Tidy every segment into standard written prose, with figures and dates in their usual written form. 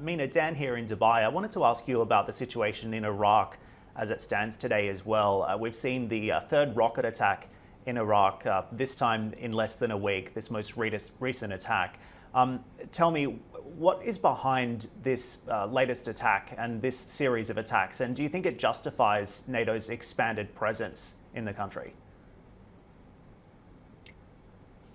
Mina, Dan here in Dubai. I wanted to ask you about the situation in Iraq as it stands today as well. We've seen the third rocket attack in Iraq, this time in less than a week, this most recent attack. Tell me, what is behind this latest attack and this series of attacks? And do you think it justifies NATO's expanded presence in the country?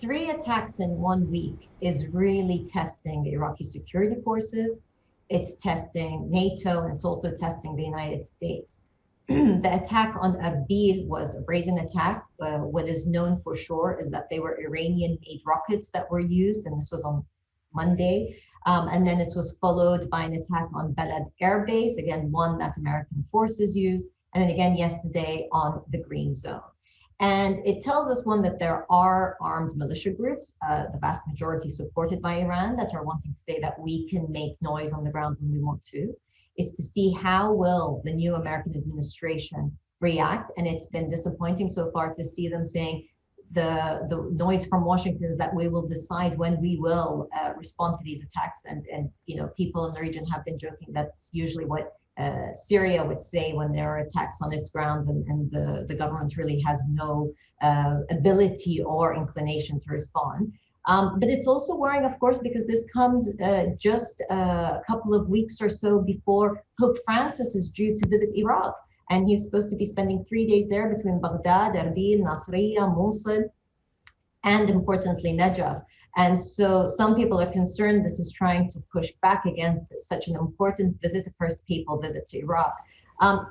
3 attacks in 1 week is really testing the Iraqi security forces. It's testing NATO, and it's also testing the United States. The attack on Erbil was a brazen attack. What is known for sure is that they were Iranian-made rockets that were used, and this was on Monday. And then it was followed by an attack on Balad Air Base, again, one that American forces used, and then again yesterday on the Green Zone. And it tells us, one, that there are armed militia groups, the vast majority supported by Iran, that are wanting to say that we can make noise on the ground when we want to. Is to see how will the new American administration react. And it's been disappointing so far to see them saying the noise from Washington is that we will decide when we will respond to these attacks. And people in the region have been joking that's usually what Syria would say when there are attacks on its grounds, and the government really has no ability or inclination to respond. But it's also worrying, of course, because this comes just a couple of weeks or so before Pope Francis is due to visit Iraq. And he's supposed to be spending 3 days there between Baghdad, Erbil, Nasiriyah, Mosul, and importantly, Najaf. And so some people are concerned this is trying to push back against such an important visit, a first papal visit to Iraq.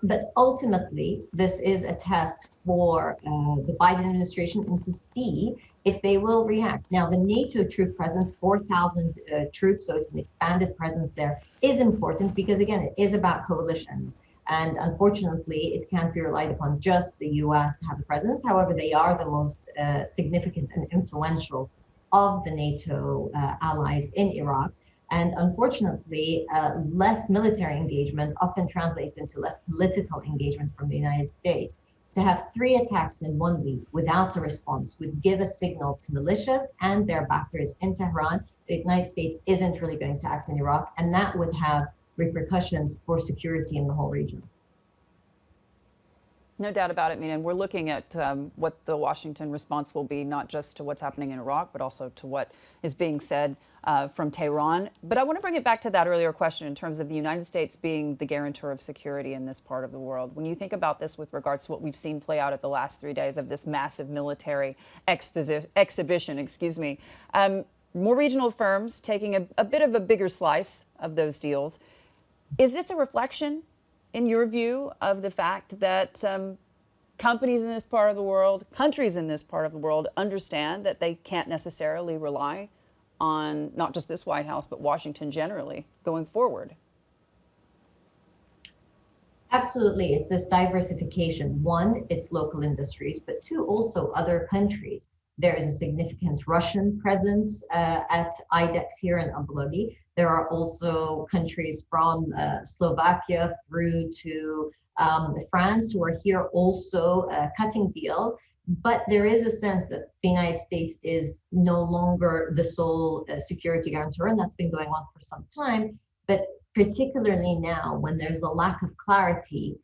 But ultimately, this is a test for the Biden administration, and to see if they will react. Now, the NATO troop presence, 4,000 troops, so it's an expanded presence there, is important because, again, it is about coalitions. And unfortunately, it can't be relied upon just the US to have a presence. However, they are the most significant and influential of the NATO allies in Iraq. And unfortunately, less military engagement often translates into less political engagement from the United States. To have 3 attacks in 1 week without a response would give a signal to militias and their backers in Tehran. The United States isn't really going to act in Iraq, and that would have repercussions for security in the whole region. No doubt about it, Mina. And we're looking at what the Washington response will be, not just to what's happening in Iraq, but also to what is being said from Tehran. But I want to bring it back to that earlier question in terms of the United States being the guarantor of security in this part of the world. When you think about this with regards to what we've seen play out at the last 3 days of this massive military exhibition, more regional firms taking a bit of a bigger slice of those deals. Is this a reflection, in your view, of the fact that companies in this part of the world, countries in this part of the world, understand that they can't necessarily rely on not just this White House, but Washington generally going forward? Absolutely. It's this diversification. One, it's local industries, but two, also other countries. There is a significant Russian presence at IDEX here in Abu Dhabi. There are also countries from Slovakia through to France who are here also cutting deals. But there is a sense that the United States is no longer the sole security guarantor, and that's been going on for some time. But particularly now, when there's a lack of clarity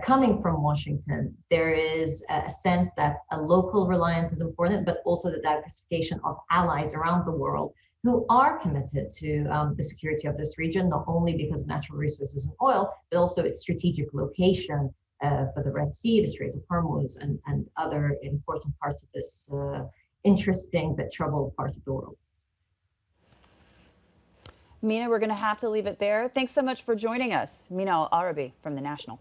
coming from Washington, there is a sense that a local reliance is important, but also the diversification of allies around the world who are committed to the security of this region, not only because of natural resources and oil, but also its strategic location for the Red Sea, the Strait of Hormuz, and other important parts of this interesting but troubled part of the world. Mina, we're going to have to leave it there. Thanks so much for joining us. Mina Al-Oraibi from The National.